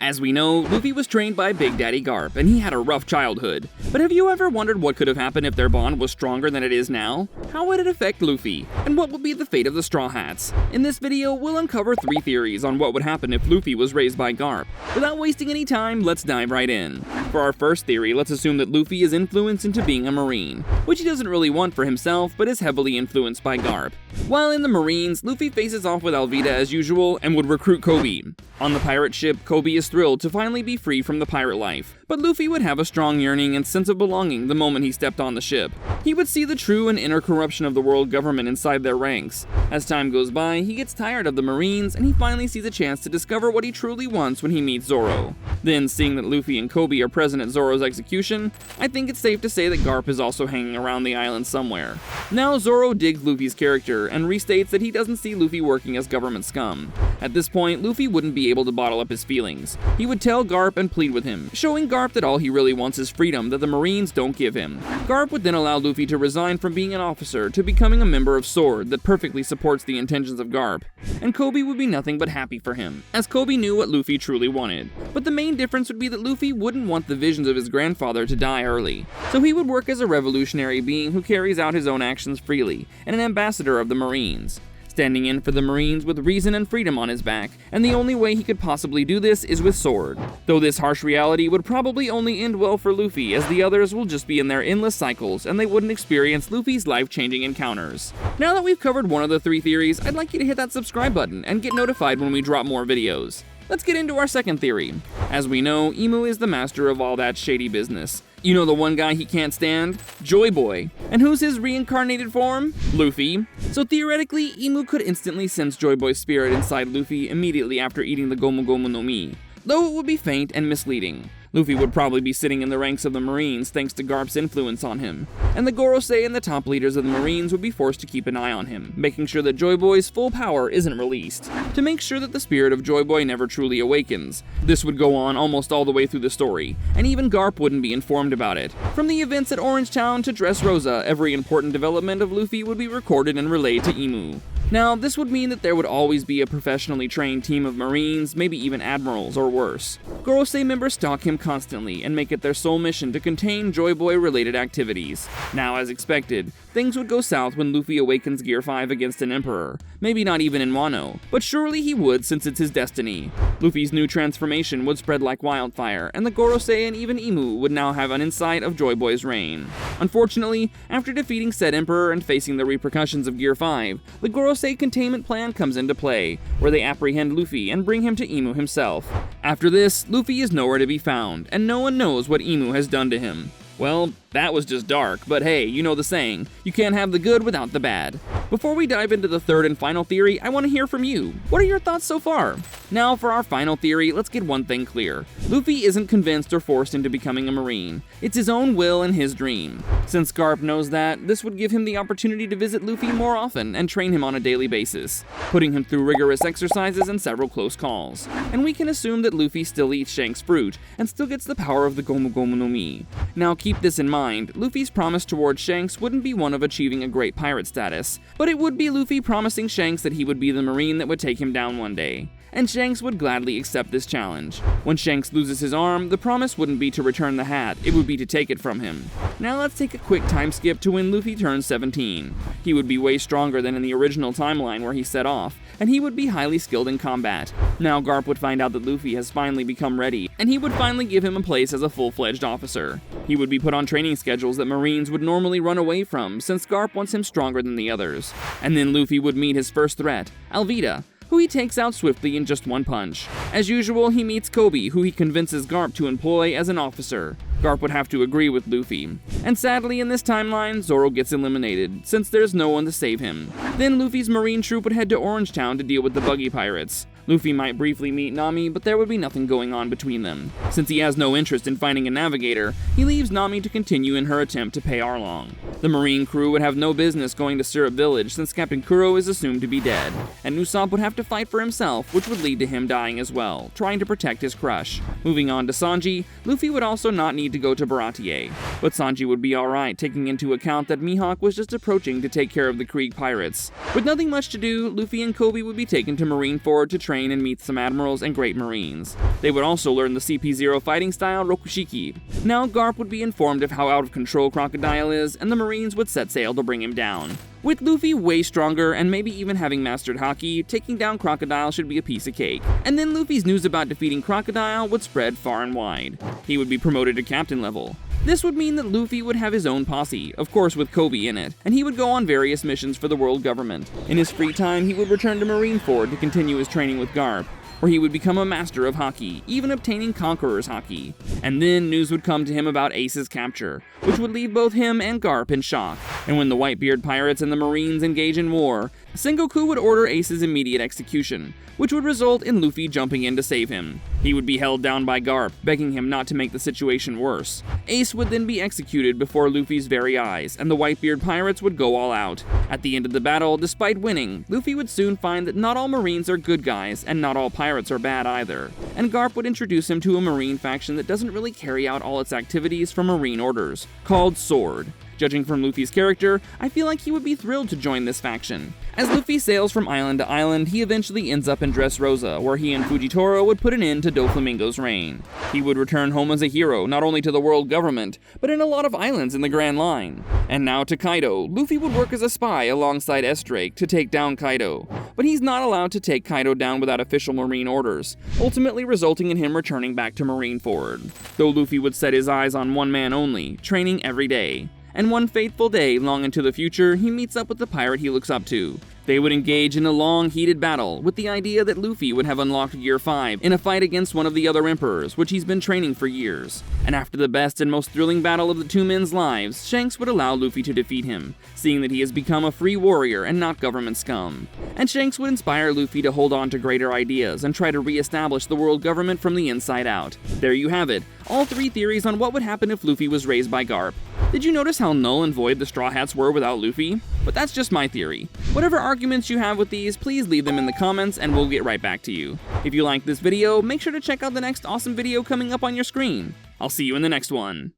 As we know, Luffy was trained by Big Daddy Garp, and he had a rough childhood. But have you ever wondered what could have happened if their bond was stronger than it is now? How would it affect Luffy? And what would be the fate of the Straw Hats? In this video, we'll uncover 3 theories on what would happen if Luffy was raised by Garp. Without wasting any time, let's dive right in. For our first theory, let's assume that Luffy is influenced into being a Marine, which he doesn't really want for himself, but is heavily influenced by Garp. While in the Marines, Luffy faces off with Alvida as usual and would recruit Kobe. On the pirate ship, Kobe is thrilled to finally be free from the pirate life, but Luffy would have a strong yearning and sense of belonging the moment he stepped on the ship. He would see the true and inner corruption of the world government inside their ranks. As time goes by, he gets tired of the Marines and he finally sees a chance to discover what he truly wants when he meets Zoro. Then, seeing that Luffy and Kobe are present at Zoro's execution, I think it's safe to say that Garp is also hanging around the island somewhere. Now, Zoro digs Luffy's character and restates that he doesn't see Luffy working as government scum. At this point, Luffy wouldn't be able to bottle up his feelings. He would tell Garp and plead with him, showing Garp that all he really wants is freedom that the Marines don't give him. Garp would then allow Luffy to resign from being an officer to becoming a member of SWORD that perfectly supports the intentions of Garp. And Kobe would be nothing but happy for him, as Kobe knew what Luffy truly wanted. But the main difference would be that Luffy wouldn't want the visions of his grandfather to die early, so he would work as a revolutionary being who carries out his own actions freely, and an ambassador of the Marines. Standing in for the Marines with reason and freedom on his back, and the only way he could possibly do this is with SWORD. Though this harsh reality would probably only end well for Luffy, as the others will just be in their endless cycles and they wouldn't experience Luffy's life-changing encounters. Now that we've covered one of the 3 theories, I'd like you to hit that subscribe button and get notified when we drop more videos. Let's get into our second theory. As we know, Imu is the master of all that shady business. You know the one guy he can't stand? Joy Boy. And who's his reincarnated form? Luffy. So theoretically, Imu could instantly sense Joy Boy's spirit inside Luffy immediately after eating the Gomu Gomu no Mi, though it would be faint and misleading. Luffy would probably be sitting in the ranks of the Marines thanks to Garp's influence on him, and the Gorosei and the top leaders of the Marines would be forced to keep an eye on him, making sure that Joy Boy's full power isn't released, to make sure that the spirit of Joy Boy never truly awakens. This would go on almost all the way through the story, and even Garp wouldn't be informed about it. From the events at Orange Town to Dressrosa, every important development of Luffy would be recorded and relayed to Imu. Now, this would mean that there would always be a professionally trained team of Marines, maybe even admirals or worse. Gorosei members stalk him constantly and make it their sole mission to contain Joy Boy-related activities. Now, as expected, things would go south when Luffy awakens Gear 5 against an Emperor. Maybe not even in Wano, but surely he would since it's his destiny. Luffy's new transformation would spread like wildfire, and the Gorosei and even Imu would now have an insight of Joy Boy's reign. Unfortunately, after defeating said Emperor and facing the repercussions of Gear 5, the Gorosei containment plan comes into play, where they apprehend Luffy and bring him to Imu himself. After this, Luffy is nowhere to be found, and no one knows what Imu has done to him. Well, that was just dark, but hey, you know the saying, you can't have the good without the bad. Before we dive into the third and final theory, I want to hear from you. What are your thoughts so far? Now, for our final theory, let's get one thing clear. Luffy isn't convinced or forced into becoming a Marine. It's his own will and his dream. Since Garp knows that, this would give him the opportunity to visit Luffy more often and train him on a daily basis, putting him through rigorous exercises and several close calls. And we can assume that Luffy still eats Shanks' fruit and still gets the power of the Gomu Gomu no Mi. Now, keep this in mind, Luffy's promise towards Shanks wouldn't be one of achieving a great pirate status, but it would be Luffy promising Shanks that he would be the Marine that would take him down one day. And Shanks would gladly accept this challenge. When Shanks loses his arm, the promise wouldn't be to return the hat, it would be to take it from him. Now let's take a quick time skip to when Luffy turns 17. He would be way stronger than in the original timeline where he set off, and he would be highly skilled in combat. Now Garp would find out that Luffy has finally become ready, and he would finally give him a place as a full-fledged officer. He would be put on training schedules that Marines would normally run away from, since Garp wants him stronger than the others. And then Luffy would meet his first threat, Alvida, who he takes out swiftly in just one punch. As usual, he meets Kobe, who he convinces Garp to employ as an officer. Garp would have to agree with Luffy. And sadly, in this timeline, Zoro gets eliminated, since there's no one to save him. Then Luffy's Marine troop would head to Orange Town to deal with the Buggy Pirates. Luffy might briefly meet Nami, but there would be nothing going on between them. Since he has no interest in finding a navigator, he leaves Nami to continue in her attempt to pay Arlong. The Marine crew would have no business going to Syrup Village since Captain Kuro is assumed to be dead, and Usopp would have to fight for himself, which would lead to him dying as well, trying to protect his crush. Moving on to Sanji, Luffy would also not need to go to Baratie, but Sanji would be alright, taking into account that Mihawk was just approaching to take care of the Krieg pirates. With nothing much to do, Luffy and Kobe would be taken to Marineford to train train and meet some admirals and great marines. They would also learn the CP0 fighting style Rokushiki. Now Garp would be informed of how out of control Crocodile is, and the marines would set sail to bring him down. With Luffy way stronger and maybe even having mastered Haki, taking down Crocodile should be a piece of cake. And then Luffy's news about defeating Crocodile would spread far and wide. He would be promoted to captain level. This would mean that Luffy would have his own posse, of course with Kobe in it, and he would go on various missions for the world government. In his free time, he would return to Marineford to continue his training with Garp, where he would become a master of Haki, even obtaining Conqueror's Haki. And then news would come to him about Ace's capture, which would leave both him and Garp in shock. And when the Whitebeard pirates and the Marines engage in war, Sengoku would order Ace's immediate execution, which would result in Luffy jumping in to save him. He would be held down by Garp, begging him not to make the situation worse. Ace would then be executed before Luffy's very eyes, and the Whitebeard pirates would go all out. At the end of the battle, despite winning, Luffy would soon find that not all Marines are good guys, and not all pirates are bad either. And Garp would introduce him to a Marine faction that doesn't really carry out all its activities from Marine orders, called Sword. Judging from Luffy's character, I feel like he would be thrilled to join this faction. As Luffy sails from island to island, he eventually ends up in Dressrosa, where he and Fujitora would put an end to Doflamingo's reign. He would return home as a hero, not only to the world government, but in a lot of islands in the Grand Line. And now to Kaido, Luffy would work as a spy alongside S-Drake to take down Kaido. But he's not allowed to take Kaido down without official Marine orders, ultimately resulting in him returning back to Marineford. Though Luffy would set his eyes on one man only, training every day. And one fateful day, long into the future, he meets up with the pirate he looks up to. They would engage in a long, heated battle, with the idea that Luffy would have unlocked Gear 5 in a fight against one of the other emperors, which he's been training for years. And after the best and most thrilling battle of the two men's lives, Shanks would allow Luffy to defeat him, seeing that he has become a free warrior and not government scum. And Shanks would inspire Luffy to hold on to greater ideas and try to re-establish the world government from the inside out. There you have it, all three theories on what would happen if Luffy was raised by Garp. Did you notice how null and void the Straw Hats were without Luffy? But that's just my theory. Whatever arguments you have with these, please leave them in the comments and we'll get right back to you. If you liked this video, make sure to check out the next awesome video coming up on your screen. I'll see you in the next one.